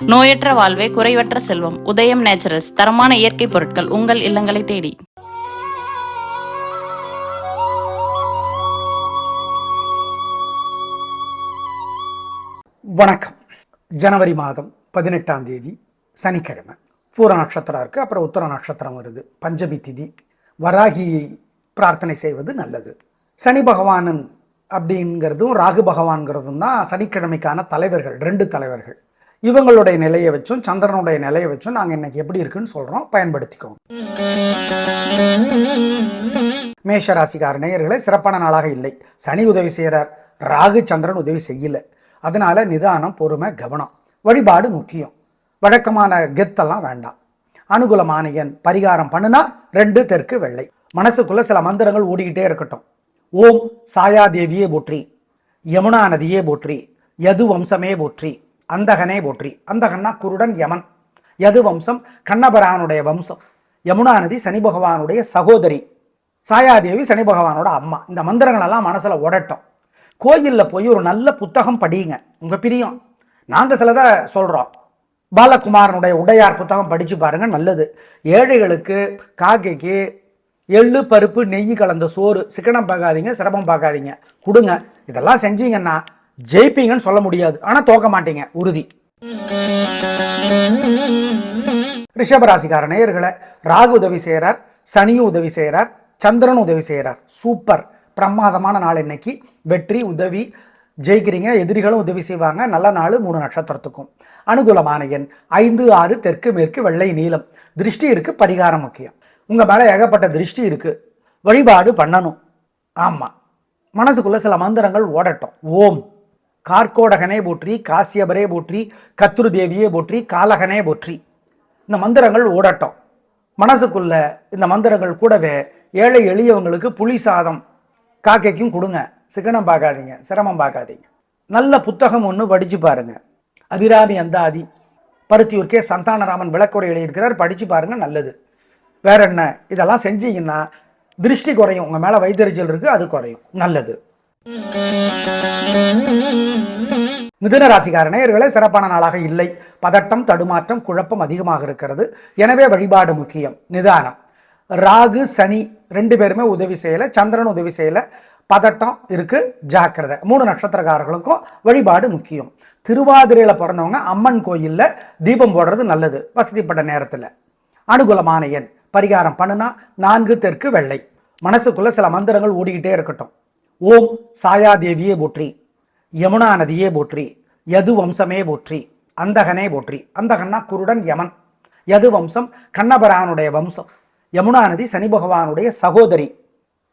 நோயற்ற வாழ்வே குறைவற்ற செல்வம். உதயம் நேச்சுரல்ஸ் தரமான இயற்கை பொருட்கள் உங்கள் இல்லங்களை தேடி. வணக்கம். ஜனவரி மாதம் 18ஆம் தேதி சனிக்கிழமை. பூர நட்சத்திரம் இருக்குது, அப்புறம் உத்தர நட்சத்திரம் வருது. பஞ்சமி திதி. வராகியை பிரார்த்தனை செய்வது நல்லது. சனி பகவானன் அப்படிங்கிறதும் ராகு பகவான்கிறதும் தான் சனிக்கிழமைக்கான தலைவர்கள், 2 தலைவர்கள். இவங்களுடைய நிலையை வச்சும் சந்திரனுடைய நிலையை வச்சும் நாங்கள் இன்னைக்கு எப்படி இருக்குன்னு சொல்கிறோம், பயன்படுத்திக்கோங்க. மேஷராசிக்கார நேயர்களே, சிறப்பான நாளாக இல்லை. சனி உதவி செய்கிறார், ராகு சந்திரன் உதவி செய்யலை. அதனால நிதானம், பொறுமை, கவனம். வழிபாடு முக்கியம். வழக்கமான கெத்தெல்லாம் வேண்டாம். அனுகூலமான எண் பரிகாரம் பண்ணுனா 2 தெற்கு வெள்ளை. மனசுக்குள்ள சில மந்திரங்கள் ஓடிக்கிட்டே இருக்கட்டும். ஓம் சாயாதேவியே போற்றி, யமுனா நதியே போற்றி, யது வம்சமே போற்றி, அந்தகனே போற்றி. அந்தகன்னா குருடன், யமன். யது வம்சம் கண்ணபரானுடைய வம்சம். யமுனா நதி சனி பகவானுடைய சகோதரி. சாயாதேவி சனி பகவானோட அம்மா. இந்த மந்திரங்களெல்லாம் மனசுல ஓடட்டும். கோயிலில் போய் ஒரு நல்ல புத்தகம் படியுங்க, உங்க பிரியம். நாங்கள் சிலதை சொல்றோம். பாலகுமாரனுடைய உடையார் புத்தகம் படிச்சு பாருங்க, நல்லது. ஏழைகளுக்கு காக்கைக்கு எள்ளு பருப்பு நெய் கலந்த சோறு, சிக்கனம் பார்க்காதீங்க, சிரமம் பார்க்காதீங்க, கொடுங்க. இதெல்லாம் செஞ்சீங்கன்னா ஜெயிப்பீங்கன்னு சொல்ல முடியாது, ஆனா தோக்க மாட்டீங்க, உறுதி. ரிஷபராசிக்கார நேயர்களை, ராகு உதவி செய்கிறார், சனியும் உதவி செய்கிறார், சந்திரனும் உதவி செய்கிறார். சூப்பர், பிரமாதமான நாள் இன்னைக்கு. வெற்றி, உதவி, ஜெயிக்கிறீங்க. எதிரிகளும் உதவி செய்வாங்க. நல்ல நாள் 3 நட்சத்திரத்துக்கும். அனுகூலமான எண் 5, 6 தெற்கு மேற்கு வெள்ளை நீலம். திருஷ்டி இருக்கு, பரிகாரம் முக்கியம். உங்க மேல ஏகப்பட்ட திருஷ்டி இருக்கு, வழிபாடு பண்ணணும். ஆமா, மனசுக்குள்ள சில மந்திரங்கள் ஓடட்டும். ஓம் கார்கோடகனே போற்றி, காசியபரே போற்றி, கத்ரு தேவியே போற்றி, காலகனே போற்றி. இந்த மந்திரங்கள் ஓடட்டும் மனசுக்குள்ள. இந்த மந்திரங்கள் கூடவே ஏழை எளியவங்களுக்கு புளி சாதம் காக்கைக்கும் கொடுங்க. சிக்கனம் பார்க்காதீங்க, சிரமம் பார்க்காதீங்க. நல்ல புத்தகம் ஒன்று படிச்சு பாருங்க. அபிராமி அந்தாதி, பருத்தியூர்க்கே சந்தானராமன் விளக்குரை எழுதியிருக்கிறார், படிச்சு பாருங்க, நல்லது. வேற என்ன, இதெல்லாம் செஞ்சீங்கன்னா திருஷ்டி குறையும். உங்க மேல வைத்தறிச்சல் இருக்கு, அது குறையும், நல்லது. மிதுன ராசிக்கார நேயர்களே, சிறப்பான நாளாக இல்லை. பதட்டம், தடுமாற்றம், குழப்பம் அதிகமாக இருக்கிறது. எனவே வழிபாடு முக்கியம், நிதானம். ராகு சனி 2 பேருமே உதவி செய்யல, சந்திரன் உதவி செய்யல, பதட்டம் இருக்கு, ஜாக்கிரதை. 3 நட்சத்திரக்காரர்களுக்கும் வழிபாடு முக்கியம். திருவாதிரையில பிறந்தவங்க அம்மன் கோயில்ல தீபம் போடுறது நல்லது, வசதிப்பட்ட நேரத்தில். அனுகூலமான எண் பரிகாரம் பண்ணுனா 4 தெற்கு வெள்ளை. மனசுக்குள்ள சில மந்திரங்கள் ஓடிக்கிட்டே இருக்கட்டும். ஓம் சாயாதேவியே போற்றி, யமுனா நதியே போற்றி, யது வம்சமே போற்றி, அந்தகனே போற்றி. அந்தகன்னா குருடன், யமன். யது வம்சம் கண்ணபரானுடைய வம்சம். யமுனா நதி சனி பகவானுடைய சகோதரி.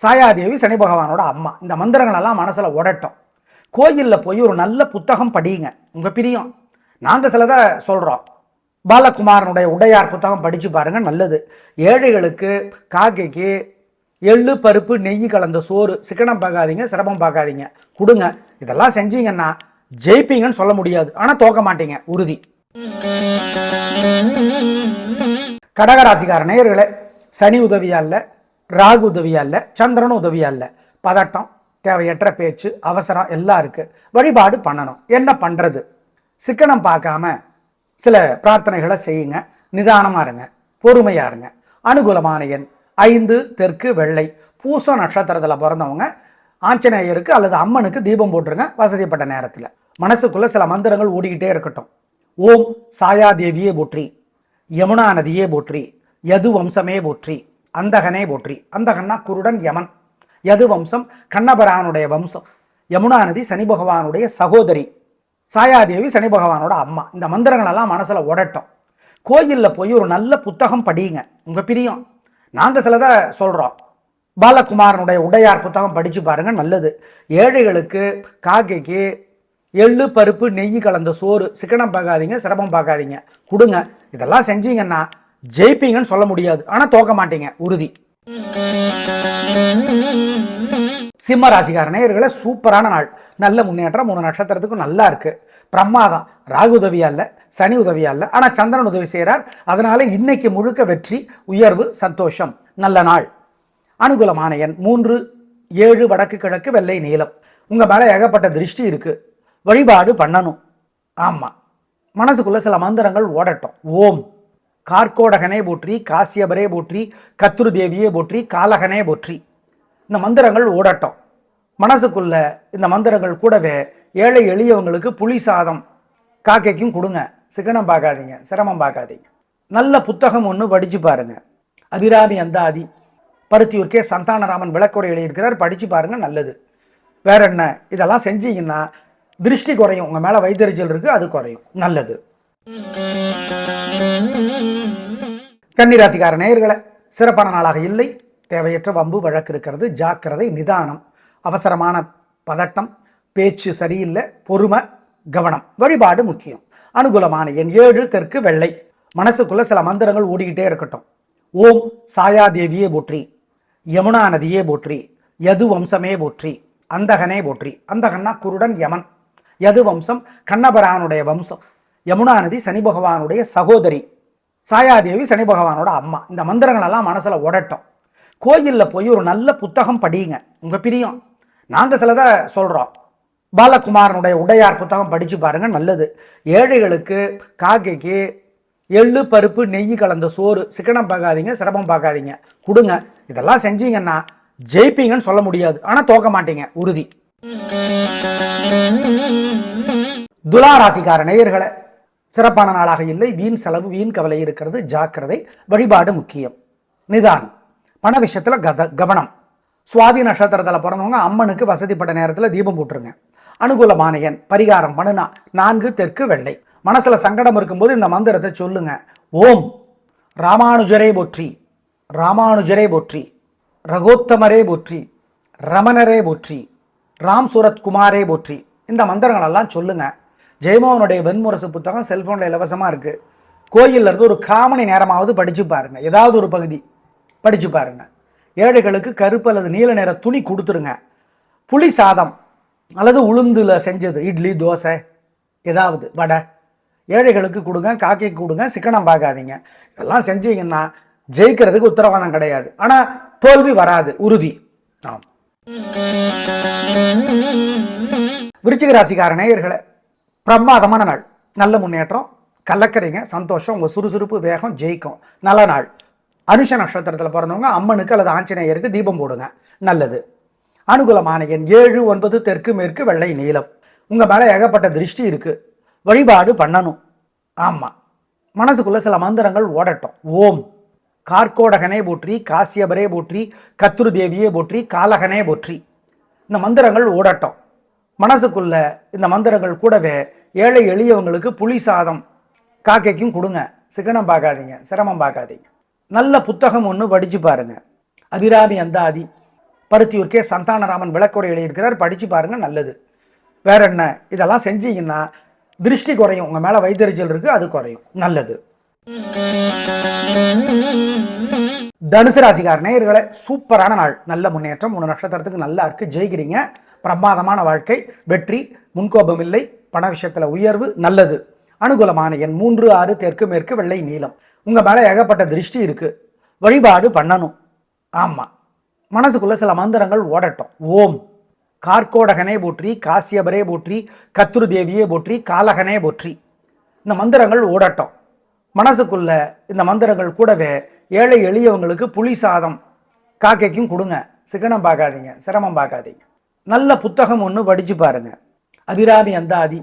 சாயாதேவி சனி பகவானோட அம்மா. இந்த மந்திரங்களெல்லாம் மனசுல ஓடட்டும். கோயிலில் போய் ஒரு நல்ல புத்தகம் படியுங்க, உங்க பிரியம். நாங்கள் சிலதை சொல்றோம். பாலகுமாரனுடைய உடையார் புத்தகம் படிச்சு பாருங்க, நல்லது. ஏழைகளுக்கு காக்கைக்கு எள்ளு பருப்பு நெய் கலந்த சோறு, சிக்கனம் பார்க்காதீங்க, சிரமம் பார்க்காதீங்க, கொடுங்க. இதெல்லாம் செஞ்சீங்கன்னா ஜெயிப்பீங்கன்னு சொல்ல முடியாது, ஆனா தோக்க மாட்டீங்க, உறுதி. கடகராசிக்கார நேயர்களே, சனி உதவியா இல்ல, ராகு உதவியா இல்ல, சந்திரன் உதவியா இல்ல. பதட்டம், தேவையற்ற பேச்சு, அவசரம் எல்லாம் இருக்கு. வழிபாடு பண்ணணும். என்ன பண்றது? சிக்கனம் பார்க்காம சில பிரார்த்தனைகளை செய்யுங்க. நிதானமா இருங்க, பொறுமையா இருங்க. அனுகூலமான எண் 5 தெற்கு வெள்ளை. பூச நட்சத்திரத்தில் பிறந்தவங்க ஆஞ்சநேயருக்கு அல்லது அம்மனுக்கு தீபம் போட்டுருங்க, வசதிப்பட்ட நேரத்தில். மனசுக்குள்ள சில மந்திரங்கள் ஓடிக்கிட்டே இருக்கட்டும். ஓம் சாயாதேவியே போற்றி, யமுனா நதியே போற்றி, யது வம்சமே போற்றி, அந்தகனே போற்றி. அந்தகன்னா குருடன், யமன். யது வம்சம் கண்ணபரானுடைய வம்சம். யமுனா நதி சனி பகவானுடைய சகோதரி. சாயாதேவி சனி பகவானோட அம்மா. இந்த மந்திரங்களெல்லாம் மனசுல ஓடட்டும். கோயிலில் போய் ஒரு நல்ல புத்தகம் படியுங்க, உங்க பிரியம். நாங்கள் சிலதை சொல்றோம். பாலகுமாரனுடைய உடையார் புத்தகம் படிச்சு பாருங்க, நல்லது. ஏழைகளுக்கு காக்கைக்கு எள்ளு பருப்பு நெய் கலந்த சோறு, சிக்கனம் பார்க்காதீங்க, சிரமம் பார்க்காதீங்க, கொடுங்க. இதெல்லாம் செஞ்சீங்கன்னா ஜெயிப்பீங்கன்னு சொல்ல முடியாது, ஆனா தோக்க மாட்டீங்க, உறுதி. சிம்ம ராசிக்கார நேயர்களே, சூப்பரான நாள். நல்ல முன்னேற்றம். 3 நட்சத்திரத்துக்கும் நல்லா இருக்கு, பிரமாதம். ராகு உதவியா இல்ல, சனி உதவியா இல்ல, ஆனா சந்திரன் உதவி செய்கிறார். அதனால இன்னைக்கு முழுக்க வெற்றி, உயர்வு, சந்தோஷம், நல்ல நாள். அனுகூலமான எண் 3, 7 வடக்கு கிழக்கு வெள்ளை நீலம். உங்க மேல ஏகப்பட்ட திருஷ்டி இருக்கு, வழிபாடு பண்ணணும். ஆமா, மனசுக்குள்ள சில மந்திரங்கள் ஓடட்டும். ஓம் கார்கோடகனே போற்றி, காசியபரே போற்றி, கத்ரு தேவியே போற்றி, காலகனே போற்றி. இந்த மந்திரங்கள் ஓடட்டும். மனசுக்குள்ள இந்த மந்திரங்கள் கூடவே ஏழை எளியவங்களுக்கு புளி சாதம் காக்கைக்கும் கொடுங்க. சிக்கனம் பார்க்காதீங்க, சிரமம் பார்க்காதீங்க. நல்ல புத்தகம் ஒன்று படித்து பாருங்க. அபிராமி அந்தாதி, பருத்தியூர்க்கே சந்தானராமன் விளக்குரை எழுதியிருக்கிறார், படித்து பாருங்க, நல்லது. வேற என்ன, இதெல்லாம் செஞ்சீங்கன்னா திருஷ்டி குறையும். உங்கள் மேலே வைத்தறிச்சல் இருக்கு, அது குறையும், நல்லது. கன்னிராசிக்கார நேயர்களே, சிறப்பான நாளாக இல்லை. தேவையற்ற வம்பு வழக்கு இருக்கிறது. ஜாக்கிரதை, நிதானம், அவசரமான பதட்டம், பேச்சு சரியில்லை, பொறுமை, கவனம். வழிபாடு முக்கியம். அனுகூலமான எண் 7, தெற்கு வெள்ளை. மனசுக்குள்ள சில மந்திரங்கள் ஓடிக்கிட்டே இருக்கட்டும். ஓம் சாயாதேவியே போற்றி, யமுனா நதியே போற்றி, யது வம்சமே போற்றி, அந்தகனே போற்றி. அந்தகன்னா குருடன், யமன். யது வம்சம் கண்ணபரானுடைய வம்சம். யமுனா நதி சனி பகவானுடைய சகோதரி. சாயாதேவி சனி பகவானோட அம்மா. இந்த மந்திரங்கள் எல்லாம் மனசுல ஓடட்டும். கோயிலில் போய் ஒரு நல்ல புத்தகம் படியுங்க, உங்க பிரியம். நாங்கள் சிலதை சொல்றோம். பாலகுமாரனுடைய உடையார் புத்தகம் படிச்சு பாருங்க, நல்லது. ஏழைகளுக்கு காக்கைக்கு எள்ளு பருப்பு நெய் கலந்த சோறு, சிக்கனம் பார்க்காதீங்க, சிரமம் பார்க்காதீங்க, கொடுங்க. இதெல்லாம் செஞ்சீங்கன்னா ஜெயிப்பீங்கன்னு சொல்ல முடியாது, ஆனா தோக்க மாட்டீங்க, உறுதி. துலா ராசிக்கார நேயர்களே, சிறப்பான நாளாக இல்லை. வீண் செலவு, வீண் கவலை இருக்கிறது. ஜாக்கிரதை, வழிபாடு முக்கியம். நிதானம், பண விஷயத்துல கவனம். சுவாதி நட்சத்திரத்தில் பிறந்தவங்க அம்மனுக்கு வசதிப்பட்ட நேரத்தில் தீபம் போட்டுருங்க. அனுகூலமான எண், பரிகாரம் பண்ணுனா 4, தெற்கு வெள்ளை. மனசுல சங்கடம் இருக்கும்போது இந்த மந்திரத்தை சொல்லுங்க. ஓம் ராமானுஜரே போற்றி, ராமானுஜரே போற்றி, ரகோத்தமரே போற்றி, ரமணரே போற்றி, ராம் சூரத் குமாரே போற்றி. இந்த மந்திரங்கள் எல்லாம் சொல்லுங்க. ஜெயமோகனுடைய வெண்முரசு புத்தகம் செல்போனில் இலவசமாக இருக்கு. கோயில்ல இருந்து ஒரு காமணி நேரமாவது படிச்சு பாருங்க, ஏதாவது ஒரு பகுதி படிச்சு பாருங்க. ஏழைகளுக்கு கருப்பு அல்லது நீல நிற துணி கொடுத்துருங்க. புளி சாதம் அல்லது உளுந்துல செஞ்சது, இட்லி, தோசை, ஏதாவது வடை ஏழைகளுக்கு கொடுங்க, காக்கைக்கு கொடுங்க, சிக்கனம் பார்க்காதீங்க. இதெல்லாம் செஞ்சீங்கன்னா ஜெயிக்கிறதுக்கு உத்தரவாதம் கிடையாது, ஆனா தோல்வி வராது, உறுதி. ஆம். விருச்சிக ராசிக்கார நேயர்களே, பிரமாதமான நாள், நல்ல முன்னேற்றம், கலக்கறீங்க, சந்தோஷம், உங்க சுறுசுறுப்பு, வேகம் ஜெயிக்கும். நல்ல நாள். அனுஷ நட்சத்திரத்தில் பிறந்தவங்க அம்மனுக்கு அல்லது ஆஞ்சநேயருக்கு தீபம் போடுங்க, நல்லது. அனுகூலமான எண் 7, 9, தெற்கு மேற்கு வெள்ளை நீலம். உங்க மேல ஏகப்பட்ட திருஷ்டி இருக்கு, வழிபாடு பண்ணணும். ஆமா, மனசுக்குள்ள சில மந்திரங்கள் ஓடட்டும். ஓம் கார்கோடகனே போற்றி, காசியபரே போற்றி, கத்ரு தேவியே போற்றி, காலகனே போற்றி. இந்த மந்திரங்கள் ஓடட்டும். மனசுக்குள்ள இந்த மந்திரங்கள் கூடவே ஏழை எளியவங்களுக்கு புளி சாதம் காக்கைக்கும் கொடுங்க. சிக்கனம் பார்க்காதீங்க, சிரமம் பார்க்காதீங்க. நல்ல புத்தகம் ஒன்று படிச்சு பாருங்க. அபிராமி அந்தாதி, பருத்தியூர்க்கே சந்தானராமன் விளக்குரை எழுதியிருக்கிறார், படிச்சு பாருங்க, நல்லது. வேற என்ன, இதெல்லாம் செஞ்சீங்கன்னா திருஷ்டி குறையும். உங்க மேல வைத்தறிச்சல் இருக்கு, அது குறையும், நல்லது. தனுசு ராசிக்கார நேயர்களே, சூப்பரான நாள், நல்ல முன்னேற்றம். 3 நட்சத்திரத்துக்கு நல்லா இருக்கு, ஜெயிக்கிறீங்க. பிரமாதமான வாழ்க்கை, வெற்றி, முன்கோபம் இல்லை, பண விஷயத்துல உயர்வு, நல்லது. அனுகூலமான எண் 3, 6, தெற்கு மேற்கு வெள்ளை நீலம். உங்க மேல ஏகப்பட்ட திருஷ்டி இருக்கு, வழிபாடு பண்ணணும். ஆமா, மனசுக்குள்ள சில மந்திரங்கள் ஓடட்டும். ஓம் கார்கோடகனே போற்றி, காசியபரே போற்றி, கத்ரு தேவியே போற்றி, காலகனே போற்றி. இந்த மந்திரங்கள் ஓடட்டும். மனசுக்குள்ள இந்த மந்திரங்கள் கூடவே ஏழை எளியவங்களுக்கு புளி சாதம் காக்கைக்கும் கொடுங்க. சிக்கனம் பார்க்காதீங்க, சிரமம் பார்க்காதீங்க. நல்ல புத்தகம் ஒன்று படிச்சு பாருங்க. அபிராமி அந்தாதி,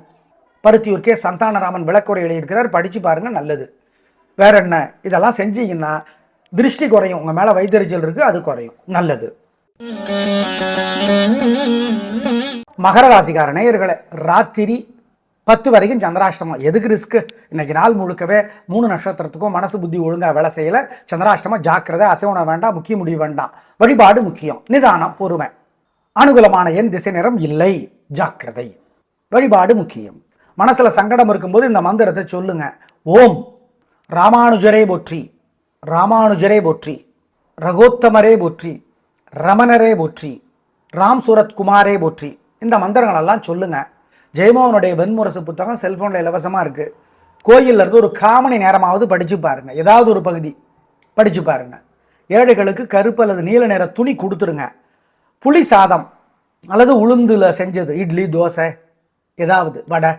பருத்தியூர்க்கே சந்தானராமன் விளக்குரை எழுதியிருக்கிறார், படிச்சு பாருங்க, நல்லது. வேற என்ன, இதெல்லாம் செஞ்சீங்கன்னா திருஷ்டி குறையும். உங்க மேல வைத்தறிச்சல் இருக்கு, அது குறையும், நல்லது. மகர ராசிக்கார நேயர்களே, ராத்திரி 10 வரைக்கும் சந்திராஷ்டமம். எதுக்கு ரிஸ்க்? இன்னைக்கு நாள் முழுக்கவே 3 நட்சத்திரத்துக்கும் மனசு புத்தி ஒழுங்கா வேலை செய்யல. சந்திராஷ்டமம், ஜாக்கிரதை, அசைவனம் வேண்டாம், முக்கிய முடிவு வேண்டாம், வழிபாடு முக்கியம். நிதானம், பொறுமை. அனுகூலமான எண், திசை நிறம் இல்லை, ஜாக்கிரதை, வழிபாடு முக்கியம். மனசுல சங்கடம் இருக்கும்போது இந்த மந்திரத்தை சொல்லுங்க. ஓம் ராமானுஜரே போற்றி, ராமானுஜரே போற்றி, ரகோத்தமரே போற்றி, ரமணரே போற்றி, ராம் சூரத் குமாரே போற்றி. இந்த மந்திரங்கள் எல்லாம் சொல்லுங்க. ஜெயமோகனுடைய வெண்முரசு புத்தகம் செல்போனில் இலவசமாக இருக்கு. கோயில்ல இருந்து ஒரு காமணி நேரமாவது படிச்சு பாருங்க, ஏதாவது ஒரு பகுதி படிச்சு பாருங்க. ஏழைகளுக்கு கருப்பு அல்லது நீல நிற துணி கொடுத்துருங்க. புளி சாதம் அல்லது உளுந்துல செஞ்சது, இட்லி, தோசை, ஏதாவது வடை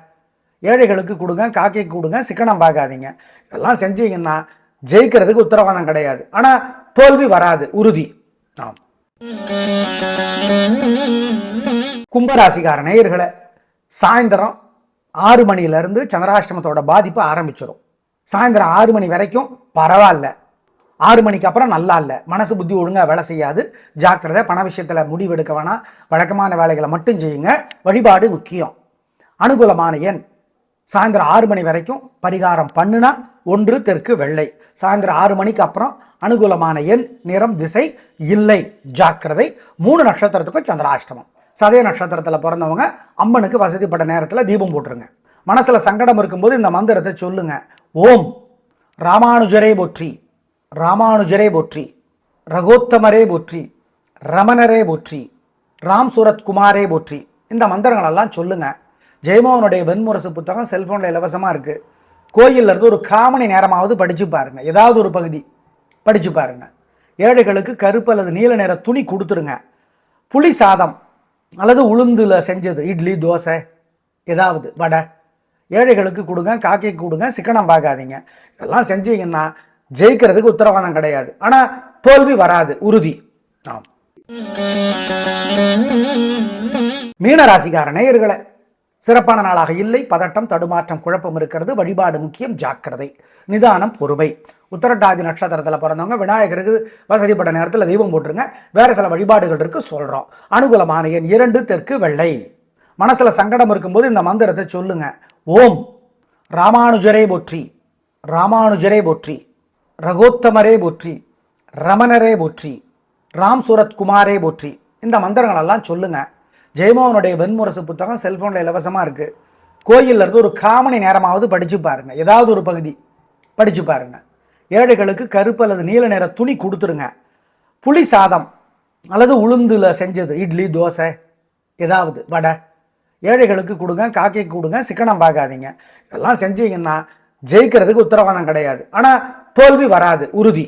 ஏழைகளுக்கு கொடுங்க, காக்கைக்கு கொடுங்க, சிக்கனம் பார்க்காதீங்க. இதெல்லாம் செஞ்சீங்கன்னா ஜெயிக்கிறதுக்கு உத்தரவாதம் கிடையாது. ஆனால் தோல்வி வராது, உறுதி. ஆம். கும்பராசிக்கார நேயர்களே, சாயந்தரம் 6 மணிலேருந்து சந்திராஷ்டமத்தோட பாதிப்பு ஆரம்பிச்சிடும். சாயந்தரம் 6 மணி வரைக்கும் பரவாயில்ல, 6 மணிக்கு அப்புறம் நல்லா இல்லை. மனசு புத்தி ஒழுங்காக வேலை செய்யாது. ஜாக்கிரதை. பண விஷயத்தில் முடிவெடுக்க வேணாம். வழக்கமான வேலைகளை மட்டும் செய்யுங்க. வழிபாடு முக்கியம். அனுகூலமான எண் சாயந்தரம் 6 மணி வரைக்கும் பரிகாரம் பண்ணுனா 1 தெற்கு வெள்ளை. சாயந்தரம் 6 மணிக்கு அப்புறம் அனுகூலமான எண், நிறம், திசை இல்லை. ஜாக்கிரதை. 3 நட்சத்திரத்துக்கும் சந்திராஷ்டமம். சதய நட்சத்திரத்தில் பிறந்தவங்க அம்மனுக்கு வசதிப்பட்ட நேரத்தில் தீபம் போட்டுருங்க. மனசில் சங்கடம் இருக்கும்போது இந்த மந்திரத்தை சொல்லுங்க. ஓம் ராமானுஜரே போற்றி, ராமானுஜரே போற்றி, ரகோத்தமரே போற்றி, ரமணரே போற்றி, ராம் சூரத் குமாரே போற்றி. இந்த மந்திரங்களெல்லாம் சொல்லுங்க. ஜெயமோகனுடைய வெண்முரசு புத்தகம் செல்ஃபோனில் இலவசமாக இருக்குது. கோயிலில் இருந்து ஒரு 1/4 மணி நேரமாவது படித்து பாருங்க. ஏதாவது ஒரு பகுதி படித்து பாருங்க. ஏழைகளுக்கு கருப்பு அல்லது நீல நிற துணி கொடுத்துருங்க. புளி சாதம் அல்லது உளுந்துல செஞ்சது, இட்லி, தோசை, ஏதாவது வடை ஏழைகளுக்கு கொடுங்க, காக்கைக்கு கொடுங்க, சிக்கனம் பார்க்காதீங்க. இதெல்லாம் செஞ்சீங்கன்னா ஜெயிக்கிறதுக்கு உத்தரவாதம் கிடையாது. ஆனால் தோல்வி வராது, உறுதி. ஆம். மீன ராசிக்கார நேயர்களே, சிறப்பான நாளாக இல்லை. பதட்டம், தடுமாற்றம், குழப்பம் இருக்கிறது. வழிபாடு முக்கியம். ஜாக்கிரதை. நிதானம், பொறுமை. உத்திரட்டாதி நட்சத்திரத்தில் பிறந்தவங்க விநாயகருக்கு வசதிப்பட்ட நேரத்தில் தீபம் போட்டுருங்க. வேற சில வழிபாடுகள் இருக்கு, சொல்றோம். அனுகூலமான எண் 2 தெற்கு வெள்ளை. மனசுல சங்கடம் இருக்கும்போது இந்த மந்திரத்தை சொல்லுங்க. ஓம் ராமானுஜரே போற்றி, ராமானுஜரே போற்றி, ரகோத்தமரே போற்றி, ரமணரே போற்றி, ராம் சூரத் குமாரே போற்றி. இந்த மந்திரங்களெல்லாம் சொல்லுங்க. ஜெயமோகனுடைய வெண்முரசு புத்தகம் செல்ஃபோனில் இலவசமாக இருக்குது. கோயிலில் இருந்து ஒரு 1/4 மணி நேரமாவது படித்து பாருங்க. ஏதாவது ஒரு பகுதி படித்து பாருங்க. ஏழைகளுக்கு கருப்பு அல்லது நீல நிற துணி கொடுத்துருங்க. புளி சாதம் அல்லது உளுந்துல செஞ்சது, இட்லி, தோசை, ஏதாவது வடை ஏழைகளுக்கு கொடுங்க, காக்கைக்கு கொடுங்க, சிக்கனம் பார்க்காதீங்க. இதெல்லாம் செஞ்சீங்கன்னா ஜெயிக்கிறதுக்கு உத்தரவாதம் கிடையாது. ஆனால் தோல்வி வராது, உறுதி.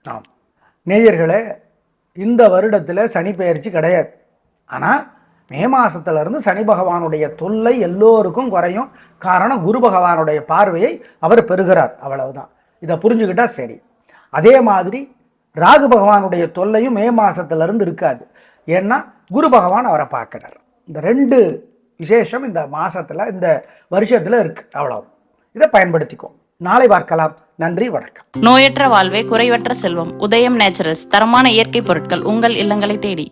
ஆம். நேயர்களே, இந்த வருடத்தில் சனி பெயர்ச்சி கிடையாது. ஆனால் மே மாதத்திலிருந்து சனி பகவானுடைய தொல்லை எல்லோருக்கும் குறையும். காரணம், குரு பகவானுடைய பார்வையை அவர் பெறுகிறார். அவ்வளவுதான். இதை புரிஞ்சுக்கிட்டா சரி. அதே மாதிரி ராகு பகவானுடைய தொல்லையும் மே மாதத்திலிருந்து இருக்காது. ஏன்னா குரு பகவான் அவரை பார்க்கிறார். இந்த 2 விசேஷம் இந்த மாதத்தில், இந்த வருஷத்தில் இருக்கு. அவ்வளவு. இதை பயன்படுத்திக்கும். நாளை பார்க்கலாம். நன்றி, வணக்கம். நோயற்ற வாழ்வே குறைவற்ற செல்வம். உதயம் நேச்சுரல்ஸ். தரமான இயற்கை பொருட்கள் உங்கள் இல்லங்களை தேடி.